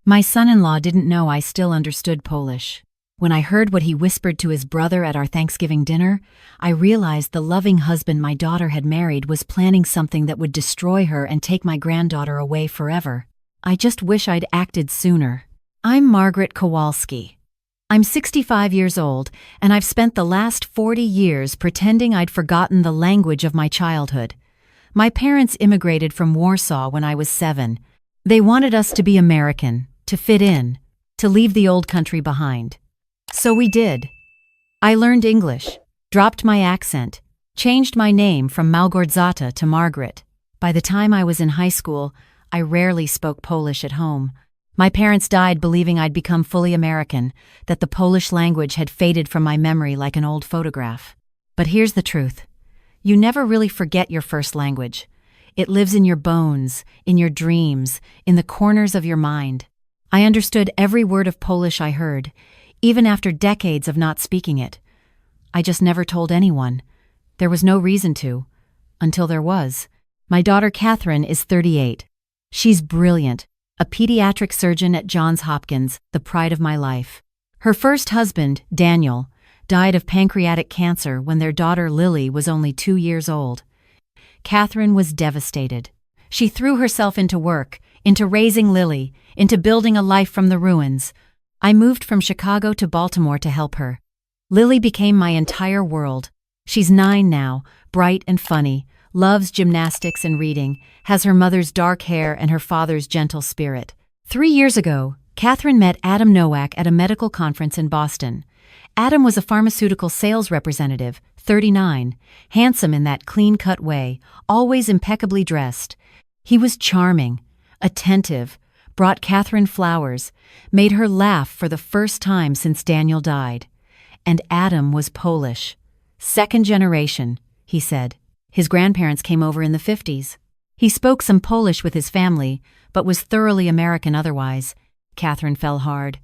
My son-in-law didn't know I still understood Polish. When I heard what he whispered to his brother at our Thanksgiving dinner, I realized the loving husband my daughter had married was planning something that would destroy her and take my granddaughter away forever. I just wish I'd acted sooner. I'm Margaret Kowalski. I'm 65 years old, and I've spent the last 40 years pretending I'd forgotten the language of my childhood. My parents immigrated from Warsaw when I was 7. They wanted us to be American, to fit in, to leave the old country behind. So we did. I learned English, dropped my accent, changed my name from Małgorzata to Margaret. By the time I was in high school, I rarely spoke Polish at home. My parents died believing I'd become fully American, that the Polish language had faded from my memory like an old photograph. But here's the truth. You never really forget your first language. It lives in your bones, in your dreams, in the corners of your mind. I understood every word of Polish I heard, even after decades of not speaking it. I just never told anyone. There was no reason to, until there was. My daughter Catherine is 38. She's brilliant, a pediatric surgeon at Johns Hopkins, the pride of my life. Her first husband, Daniel, died of pancreatic cancer when their daughter Lily was only 2 years old. Catherine was devastated. She threw herself into work, into raising Lily, into building a life from the ruins. I moved from Chicago to Baltimore to help her. Lily became my entire world. She's 9 now, bright and funny, loves gymnastics and reading, has her mother's dark hair and her father's gentle spirit. 3 years ago, Catherine met Adam Nowak at a medical conference in Boston. Adam was a pharmaceutical sales representative, 39, handsome in that clean-cut way, always impeccably dressed. He was charming, attentive, brought Catherine flowers, made her laugh for the first time since Daniel died. And Adam was Polish. Second generation, he said. His grandparents came over in the 50s. He spoke some Polish with his family, but was thoroughly American otherwise. Catherine fell hard.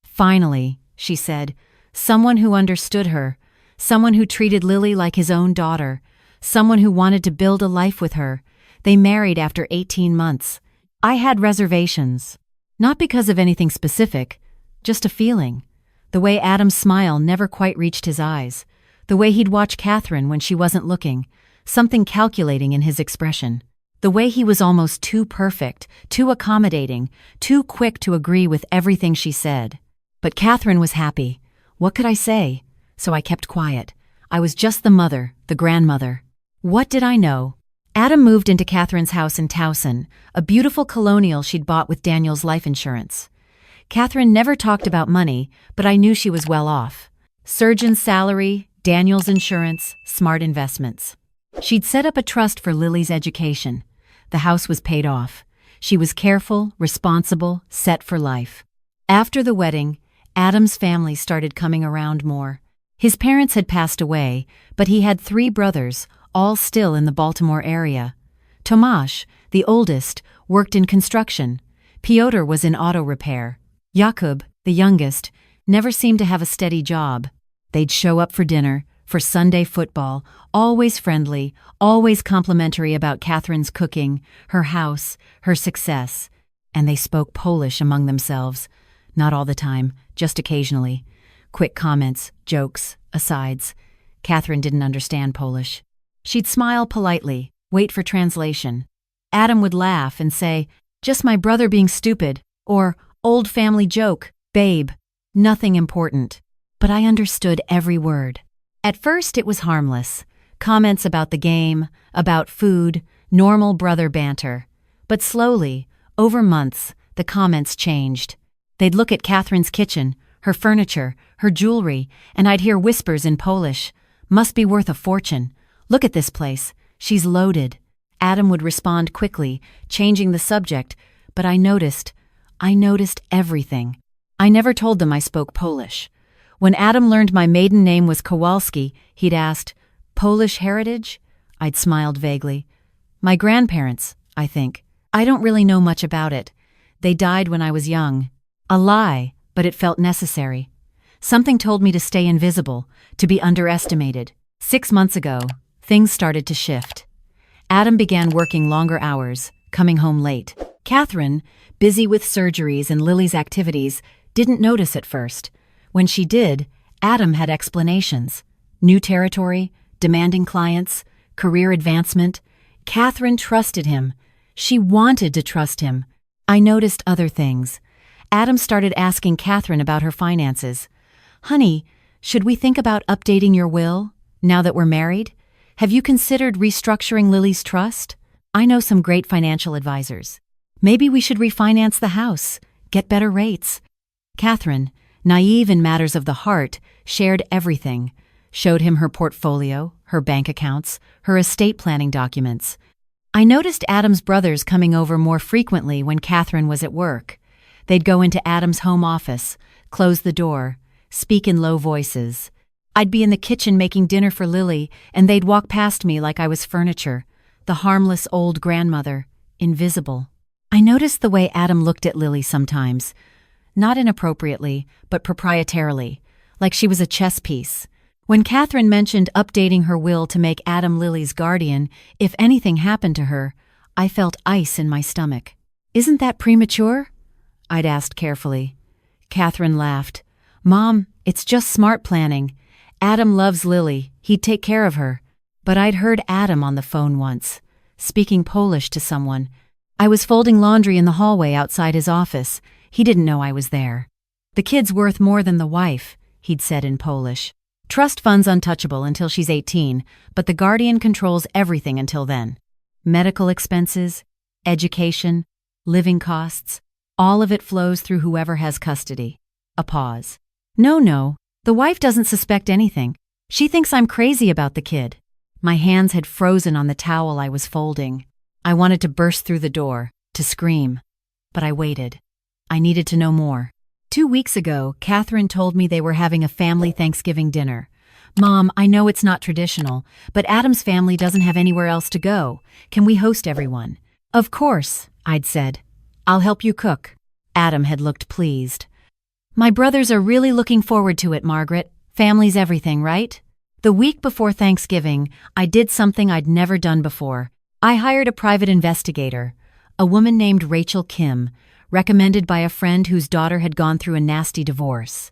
Finally, she said, someone who understood her, someone who treated Lily like his own daughter, someone who wanted to build a life with her. They married after 18 months. I had reservations. Not because of anything specific, just a feeling. The way Adam's smile never quite reached his eyes. The way he'd watch Catherine when she wasn't looking. Something calculating in his expression. The way he was almost too perfect, too accommodating, too quick to agree with everything she said. But Catherine was happy. What could I say? So I kept quiet. I was just the mother, the grandmother. What did I know? Adam moved into Catherine's house in Towson, a beautiful colonial she'd bought with Daniel's life insurance. Catherine never talked about money, but I knew she was well off. Surgeon's salary, Daniel's insurance, smart investments. She'd set up a trust for Lily's education. The house was paid off. She was careful, responsible, set for life. After the wedding, Adam's family started coming around more. His parents had passed away, but he had 3 brothers, all still in the Baltimore area. Tomasz, the oldest, worked in construction. Piotr was in auto repair. Jakub, the youngest, never seemed to have a steady job. They'd show up for dinner, for Sunday football, always friendly, always complimentary about Catherine's cooking, her house, her success. And they spoke Polish among themselves. Not all the time, just occasionally. Quick comments, jokes, asides. Catherine didn't understand Polish. She'd smile politely, wait for translation. Adam would laugh and say, "Just my brother being stupid," or "Old family joke, babe." Nothing important. But I understood every word. At first it was harmless. Comments about the game, about food, normal brother banter. But slowly, over months, the comments changed. They'd look at Catherine's kitchen, her furniture, her jewelry, and I'd hear whispers in Polish. "Must be worth a fortune. Look at this place. She's loaded." Adam would respond quickly, changing the subject, but I noticed everything. I never told them I spoke Polish. When Adam learned my maiden name was Kowalski, he'd asked, "Polish heritage?" I'd smiled vaguely. "My grandparents, I think. I don't really know much about it. They died when I was young." A lie, but it felt necessary. Something told me to stay invisible, to be underestimated. 6 months ago, things started to shift. Adam began working longer hours, coming home late. Catherine, busy with surgeries and Lily's activities, didn't notice at first. When she did, Adam had explanations. New territory, demanding clients, career advancement. Catherine trusted him. She wanted to trust him. I noticed other things. Adam started asking Catherine about her finances. "Honey, should we think about updating your will, now that we're married? Have you considered restructuring Lily's trust? I know some great financial advisors. Maybe we should refinance the house, get better rates." Catherine, naive in matters of the heart, shared everything. Showed him her portfolio, her bank accounts, her estate planning documents. I noticed Adam's brothers coming over more frequently when Catherine was at work. They'd go into Adam's home office, close the door, speak in low voices. I'd be in the kitchen making dinner for Lily, and they'd walk past me like I was furniture, the harmless old grandmother, invisible. I noticed the way Adam looked at Lily sometimes, not inappropriately, but proprietarily, like she was a chess piece. When Catherine mentioned updating her will to make Adam Lily's guardian if anything happened to her, I felt ice in my stomach. "Isn't that premature?" I'd asked carefully. Catherine laughed. "Mom, it's just smart planning. Adam loves Lily. He'd take care of her." But I'd heard Adam on the phone once, speaking Polish to someone. I was folding laundry in the hallway outside his office. He didn't know I was there. "The kid's worth more than the wife," he'd said in Polish. "Trust fund's untouchable until she's 18, but the guardian controls everything until then. Medical expenses, education, living costs, all of it flows through whoever has custody." A pause. No, the wife doesn't suspect anything. She thinks I'm crazy about the kid." My hands had frozen on the towel I was folding. I wanted to burst through the door, to scream. But I waited. I needed to know more. 2 weeks ago, Catherine told me they were having a family Thanksgiving dinner. "Mom, I know it's not traditional, but Adam's family doesn't have anywhere else to go. Can we host everyone?" "Of course," I'd said. "I'll help you cook." Adam had looked pleased. "My brothers are really looking forward to it, Margaret. Family's everything, right?" The week before Thanksgiving, I did something I'd never done before. I hired a private investigator, a woman named Rachel Kim, recommended by a friend whose daughter had gone through a nasty divorce.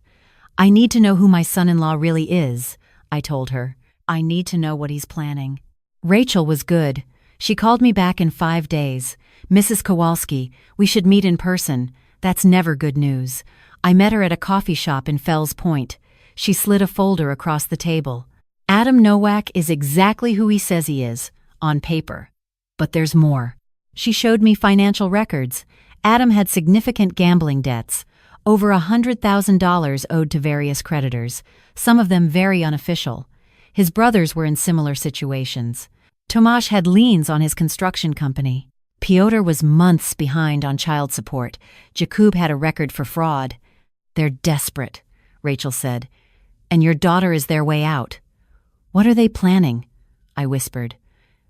"I need to know who my son-in-law really is," I told her. "I need to know what he's planning." Rachel was good. She called me back in 5 days. "Mrs. Kowalski, we should meet in person." That's never good news. I met her at a coffee shop in Fells Point. She slid a folder across the table. "Adam Nowak is exactly who he says he is, on paper. But there's more." She showed me financial records. Adam had significant gambling debts, over $100,000 owed to various creditors, some of them very unofficial. His brothers were in similar situations. Tomasz had liens on his construction company. Piotr was months behind on child support. Jakub had a record for fraud. "They're desperate," Rachel said. "And your daughter is their way out." "What are they planning?" I whispered.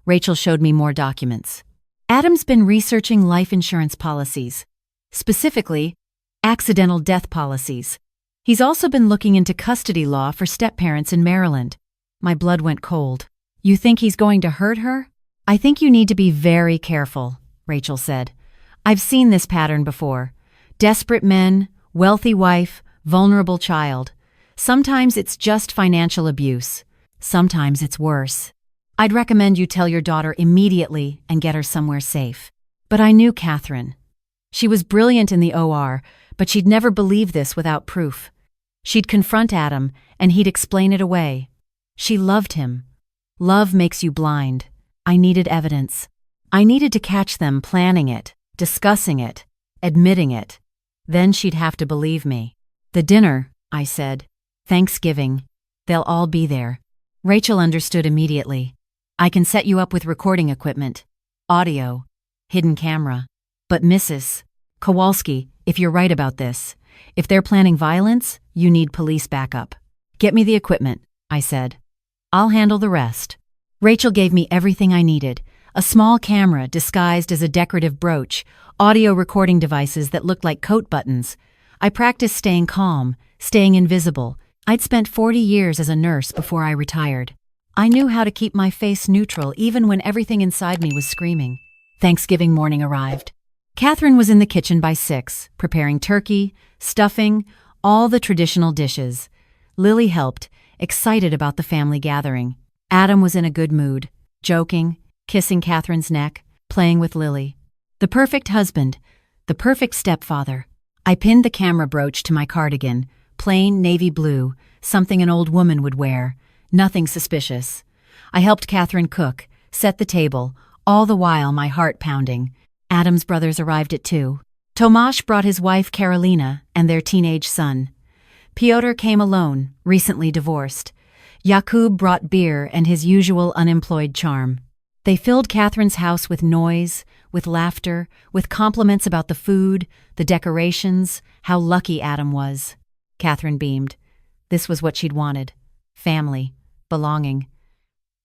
Rachel showed me more documents. Adam's been researching life insurance policies, specifically accidental death policies. He's also been looking into custody law for step-parents in Maryland. My blood went cold. "You think he's going to hurt her?" "I think you need to be very careful," Rachel said. "I've seen this pattern before. Desperate men, wealthy wife, vulnerable child. Sometimes it's just financial abuse. Sometimes it's worse. I'd recommend you tell your daughter immediately and get her somewhere safe." But I knew Catherine. She was brilliant in the OR, but she'd never believe this without proof. She'd confront Adam, and he'd explain it away. She loved him. Love makes you blind. I needed evidence. I needed to catch them planning it, discussing it, admitting it. Then she'd have to believe me. "The dinner," I said. "Thanksgiving. They'll all be there." Rachel understood immediately. "I can set you up with recording equipment, audio, hidden camera. But Mrs. Kowalski, if you're right about this, if they're planning violence, you need police backup." "Get me the equipment," I said. "I'll handle the rest." Rachel gave me everything I needed. A small camera disguised as a decorative brooch, audio recording devices that looked like coat buttons. I practiced staying calm, staying invisible. I'd spent 40 years as a nurse before I retired. I knew how to keep my face neutral even when everything inside me was screaming. Thanksgiving morning arrived. Catherine was in the kitchen by 6, preparing turkey, stuffing, all the traditional dishes. Lily helped, excited about the family gathering. Adam was in a good mood, joking, kissing Catherine's neck, playing with Lily. The perfect husband, the perfect stepfather. I pinned the camera brooch to my cardigan, plain navy blue, something an old woman would wear, nothing suspicious. I helped Catherine cook, set the table, all the while my heart pounding. Adam's brothers arrived at 2. Tomasz brought his wife Karolina and their teenage son. Piotr came alone, recently divorced. Jakub brought beer and his usual unemployed charm. They filled Catherine's house with noise, with laughter, with compliments about the food, the decorations, how lucky Adam was. Catherine beamed. This was what she'd wanted. Family. Belonging.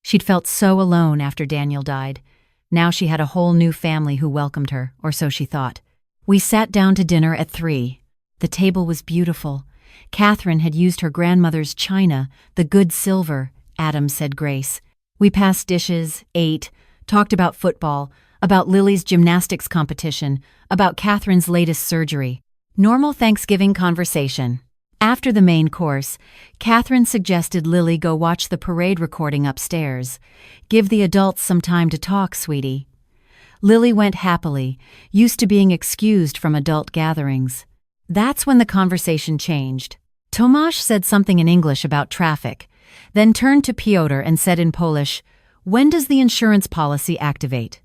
She'd felt so alone after Daniel died. Now she had a whole new family who welcomed her, or so she thought. We sat down to dinner at 3. The table was beautiful. Catherine had used her grandmother's china, the good silver, Adam said grace. We passed dishes, ate, talked about football, about Lily's gymnastics competition, about Catherine's latest surgery. Normal Thanksgiving conversation. After the main course, Catherine suggested Lily go watch the parade recording upstairs. Give the adults some time to talk, sweetie. Lily went happily, used to being excused from adult gatherings. That's when the conversation changed. Tomasz said something in English about traffic, then turned to Piotr and said in Polish, "When does the insurance policy activate?"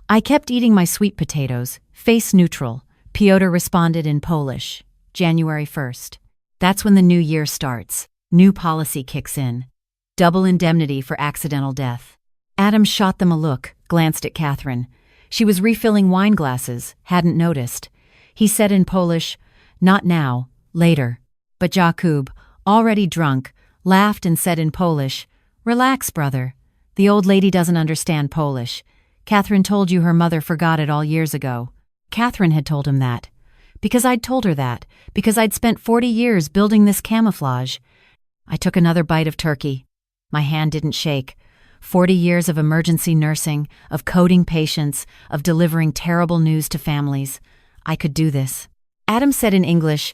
I kept eating my sweet potatoes, face neutral. Piotr responded in Polish, January 1st. That's when the new year starts. New policy kicks in. Double indemnity for accidental death. Adam shot them a look, glanced at Catherine. She was refilling wine glasses, hadn't noticed. He said in Polish, "Not now, later." But Jakub, already drunk, laughed and said in Polish, "Relax, brother. The old lady doesn't understand Polish. Catherine told you her mother forgot it all years ago." Catherine had told him that. Because I'd told her that. Because I'd spent 40 years building this camouflage. I took another bite of turkey. My hand didn't shake. 40 years of emergency nursing, of coding patients, of delivering terrible news to families. I could do this. Adam said in English,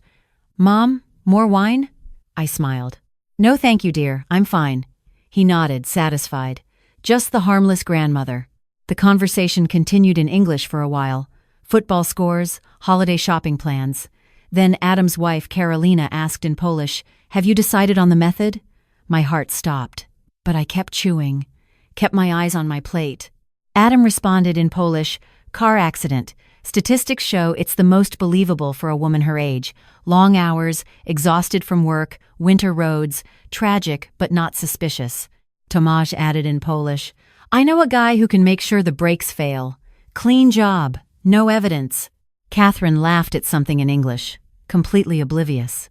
"Mom, more wine?" I smiled. "No thank you, dear, I'm fine." He nodded, satisfied. Just the harmless grandmother. The conversation continued in English for a while. Football scores, holiday shopping plans. Then Adam's wife, Karolina, asked in Polish, "Have you decided on the method?" My heart stopped, but I kept chewing, kept my eyes on my plate. Adam responded in Polish, "Car accident. Statistics show it's the most believable for a woman her age. Long hours, exhausted from work, winter roads, tragic but not suspicious." Tomasz added in Polish, "I know a guy who can make sure the brakes fail. Clean job, no evidence." Catherine laughed at something in English, completely oblivious.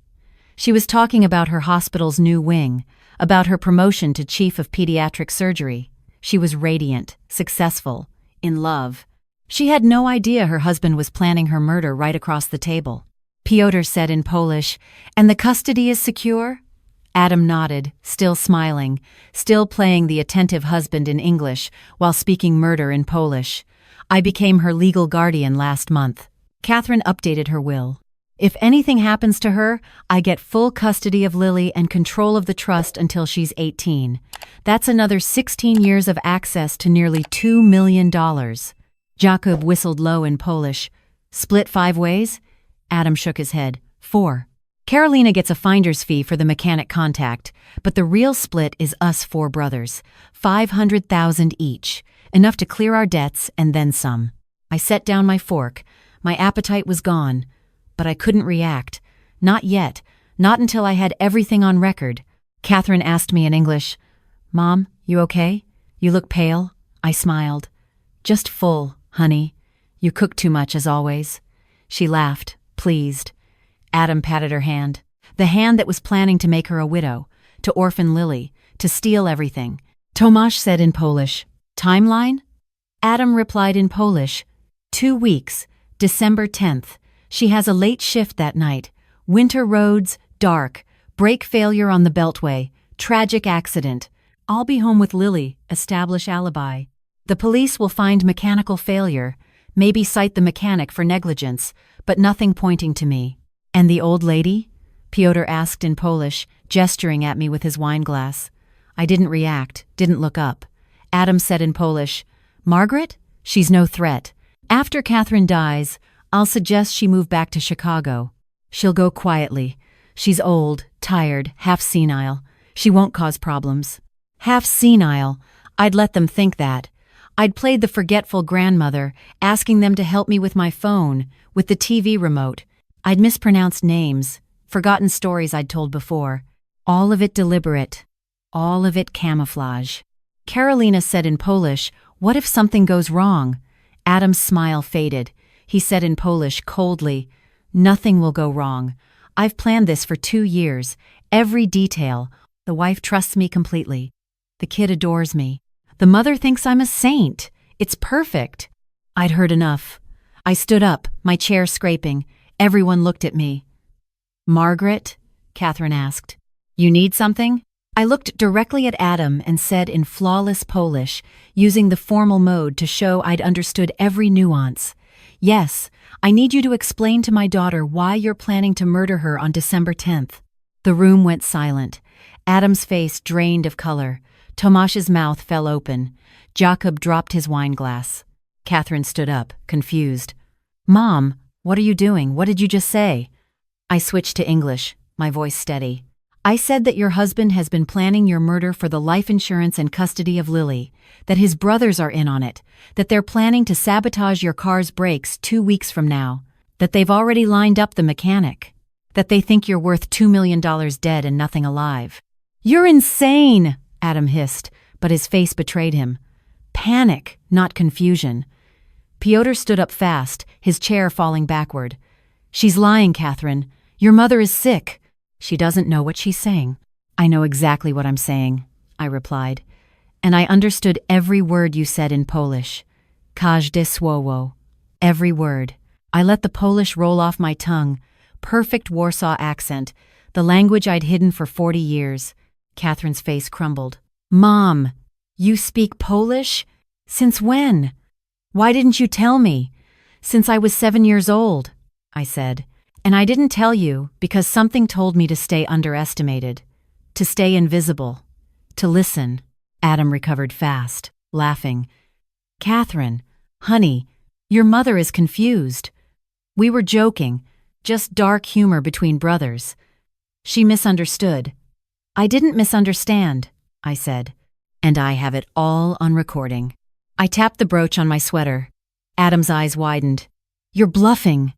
She was talking about her hospital's new wing, about her promotion to chief of pediatric surgery. She was radiant, successful, in love. She had no idea her husband was planning her murder right across the table. Piotr said in Polish, "And the custody is secure?" Adam nodded, still smiling, still playing the attentive husband in English while speaking murder in Polish. I became her legal guardian last month. Catherine updated her will. If anything happens to her, I get full custody of Lily and control of the trust until she's 18. That's another 16 years of access to nearly $2 million. Jakub whistled low in Polish. "Split 5 ways?" Adam shook his head. 4. Karolina gets a finder's fee for the mechanic contact, but the real split is us 4 brothers. 500,000 each. Enough to clear our debts and then some. I set down my fork. My appetite was gone. But I couldn't react. Not yet. Not until I had everything on record. Catherine asked me in English, "Mom, you okay? You look pale." I smiled. "Just full, honey. You cook too much as always." She laughed, pleased. Adam patted her hand. The hand that was planning to make her a widow, to orphan Lily, to steal everything. Tomasz said in Polish, "Timeline?" Adam replied in Polish, 2 weeks, December 10th. She has a late shift that night. Winter roads, dark, brake failure on the Beltway, tragic accident. I'll be home with Lily, establish alibi. The police will find mechanical failure. maybe cite the mechanic for negligence, but nothing pointing to me. "And the old lady?" Piotr asked in Polish, gesturing at me with his wineglass. I didn't react, didn't look up. Adam said in Polish, "Margaret? She's no threat. After Catherine dies, I'll suggest she move back to Chicago. She'll go quietly. She's old, tired, half senile. She won't cause problems." Half senile. I'd let them think that. I'd played the forgetful grandmother, asking them to help me with my phone, with the TV remote. I'd mispronounced names, forgotten stories I'd told before. All of it deliberate. All of it camouflage. Karolina said in Polish, "What if something goes wrong?" Adam's smile faded. He said in Polish, coldly, "Nothing will go wrong. I've planned this for 2 years. Every detail. The wife trusts me completely. The kid adores me. The mother thinks I'm a saint. It's perfect." I'd heard enough. I stood up, my chair scraping. Everyone looked at me. "Margaret?" Catherine asked. "You need something?" I looked directly at Adam and said in flawless Polish, using the formal mode to show I'd understood every nuance. "Yes, I need you to explain to my daughter why you're planning to murder her on December 10th. The room went silent. Adam's face drained of color. Tomasz's mouth fell open. Jacob dropped his wineglass. Catherine stood up, confused. "Mom, what are you doing? What did you just say?" I switched to English, my voice steady. "I said that your husband has been planning your murder for the life insurance and custody of Lily, that his brothers are in on it, that they're planning to sabotage your car's brakes 2 weeks from now, that they've already lined up the mechanic, that they think you're worth $2 million dead and nothing alive." "You're insane!" Adam hissed, but his face betrayed him. Panic, not confusion. Piotr stood up fast, his chair falling backward. "She's lying, Catherine. Your mother is sick. She doesn't know what she's saying." "I know exactly what I'm saying," I replied. "And I understood every word you said in Polish. Każde słowo. Every word. I let the Polish roll off my tongue. Perfect Warsaw accent, the language I'd hidden for 40 years. Catherine's face crumbled. "Mom, you speak Polish? Since when? Why didn't you tell me?" "Since I was 7 years old," I said. "And I didn't tell you because something told me to stay underestimated, to stay invisible, to listen." Adam recovered fast, laughing. "Catherine, honey, your mother is confused. We were joking, just dark humor between brothers. She misunderstood." "I didn't misunderstand," I said, "and I have it all on recording." I tapped the brooch on my sweater. Adam's eyes widened. "You're bluffing."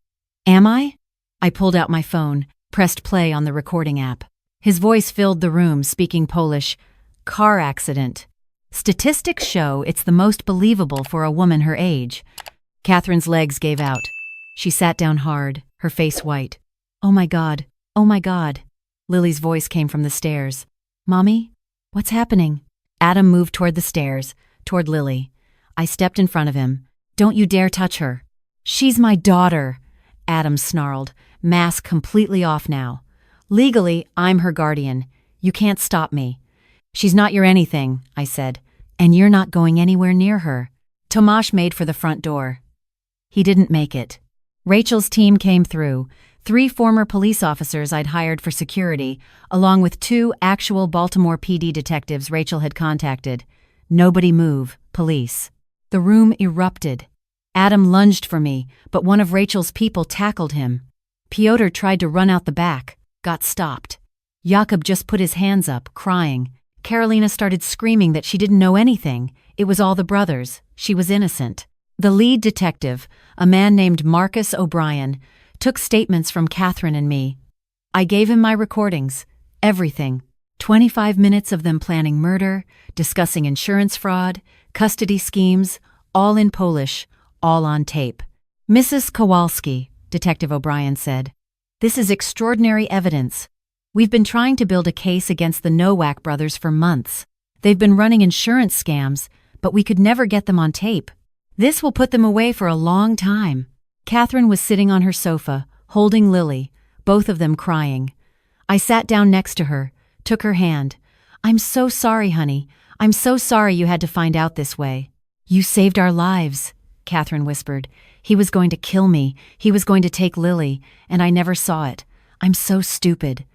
"Am I?" I pulled out my phone, pressed play on the recording app. His voice filled the room, speaking Polish. "Car accident. Statistics show it's the most believable for a woman her age." Catherine's legs gave out. She sat down hard, her face white. "Oh my God, oh my God." Lily's voice came from the stairs. "Mommy, what's happening?" Adam moved toward the stairs, toward Lily. I stepped in front of him. "Don't you dare touch her." "She's my daughter," Adam snarled, mask completely off now. "Legally, I'm her guardian. You can't stop me." "She's not your anything," I said, "and you're not going anywhere near her." Tomasz made for the front door. He didn't make it. Rachel's team came through. 3 former police officers I'd hired for security, along with 2 actual Baltimore PD detectives Rachel had contacted. "Nobody move, police." The room erupted. Adam lunged for me, but one of Rachel's people tackled him. Piotr tried to run out the back, got stopped. Jacob just put his hands up, crying. Karolina started screaming that she didn't know anything. It was all the brothers. She was innocent. The lead detective, a man named Marcus O'Brien, took statements from Catherine and me. I gave him my recordings, everything. 25 minutes of them planning murder, discussing insurance fraud, custody schemes, all in Polish, all on tape. "Mrs. Kowalski," Detective O'Brien said, "this is extraordinary evidence. We've been trying to build a case against the Nowak brothers for months. They've been running insurance scams, but we could never get them on tape. This will put them away for a long time." Catherine was sitting on her sofa, holding Lily, both of them crying. I sat down next to her, took her hand. "I'm so sorry, honey. I'm so sorry you had to find out this way." "You saved our lives," Catherine whispered. He was going to kill me, he was going to take Lily, and I never saw it. I'm so stupid.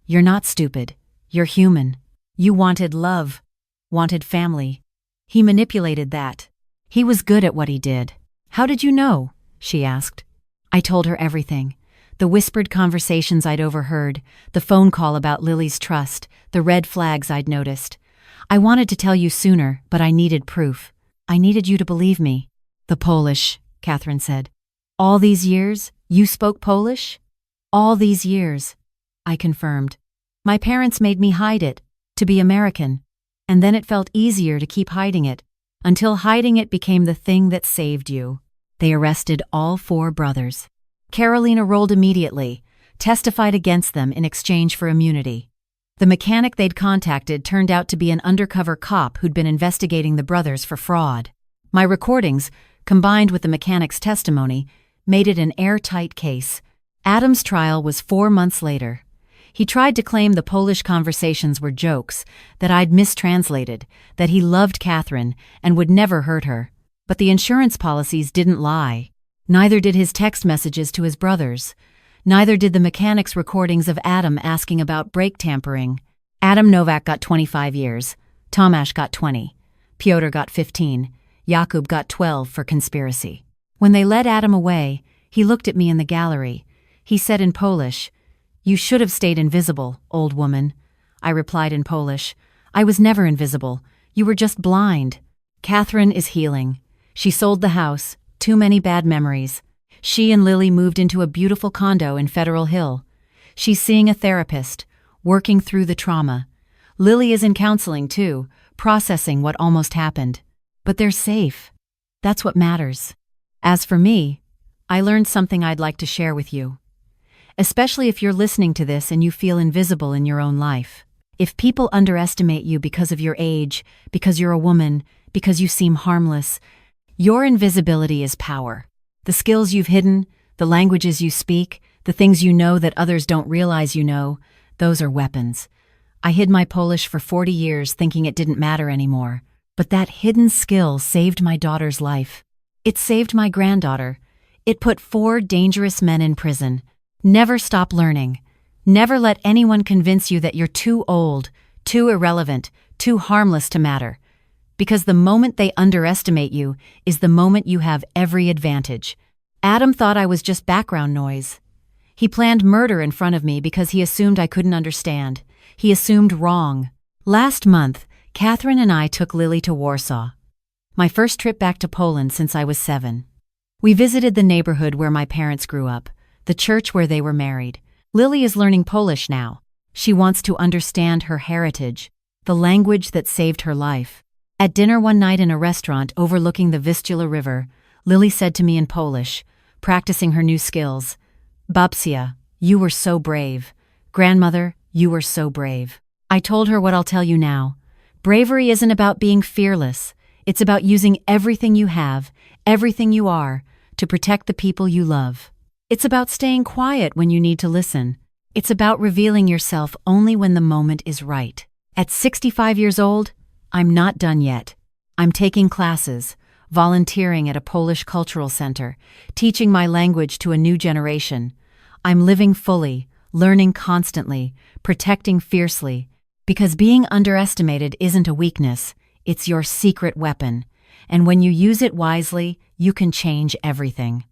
You're not stupid. You're human. You wanted love, wanted family. He manipulated that. He was good at what he did. How did you know? She asked. I told her everything. The whispered conversations I'd overheard, the phone call about Lily's trust, the red flags I'd noticed. I wanted to tell you sooner, but I needed proof. I needed you to believe me. The Polish, Catherine said. All these years, you spoke Polish? All these years, I confirmed. My parents made me hide it, to be American. And then it felt easier to keep hiding it, until hiding it became the thing that saved you. They arrested all 4 brothers. Carolina rolled immediately, testified against them in exchange for immunity. The mechanic they'd contacted turned out to be an undercover cop who'd been investigating the brothers for fraud. My recordings, combined with the mechanic's testimony, made it an airtight case. Adam's trial was 4 months later. He tried to claim the Polish conversations were jokes, that I'd mistranslated, that he loved Catherine and would never hurt her. But the insurance policies didn't lie. Neither did his text messages to his brothers. Neither did the mechanic's recordings of Adam asking about brake tampering. Adam Novak got 25 years. Tomasz got 20. Piotr got 15. Jakub got 12 for conspiracy. When they led Adam away, he looked at me in the gallery. He said in Polish, "You should have stayed invisible, old woman." I replied in Polish, "I was never invisible. You were just blind." Catherine is healing. She sold the house. Too many bad memories. She and Lily moved into a beautiful condo in Federal Hill. She's seeing a therapist, working through the trauma. Lily is in counseling too, processing what almost happened. But they're safe. That's what matters. As for me, I learned something I'd like to share with you. Especially if you're listening to this and you feel invisible in your own life. If people underestimate you because of your age, because you're a woman, because you seem harmless, your invisibility is power. The skills you've hidden, the languages you speak, the things you know that others don't realize you know, those are weapons. I hid my Polish for 40 years thinking it didn't matter anymore. But that hidden skill saved my daughter's life. It saved my granddaughter. It put 4 dangerous men in prison. Never stop learning. Never let anyone convince you that you're too old, too irrelevant, too harmless to matter. Because the moment they underestimate you is the moment you have every advantage. Adam thought I was just background noise. He planned murder in front of me because he assumed I couldn't understand. He assumed wrong. Last month, Catherine and I took Lily to Warsaw. My first trip back to Poland since I was 7. We visited the neighborhood where my parents grew up, the church where they were married. Lily is learning Polish now. She wants to understand her heritage, the language that saved her life. At dinner one night in a restaurant overlooking the Vistula River, Lily said to me in Polish, practicing her new skills, "Babcia, you were so brave. Grandmother, you were so brave." I told her what I'll tell you now. Bravery isn't about being fearless. It's about using everything you have, everything you are, to protect the people you love. It's about staying quiet when you need to listen. It's about revealing yourself only when the moment is right. At 65 years old, I'm not done yet. I'm taking classes, volunteering at a Polish cultural center, teaching my language to a new generation. I'm living fully, learning constantly, protecting fiercely, because being underestimated isn't a weakness, it's your secret weapon. And when you use it wisely, you can change everything.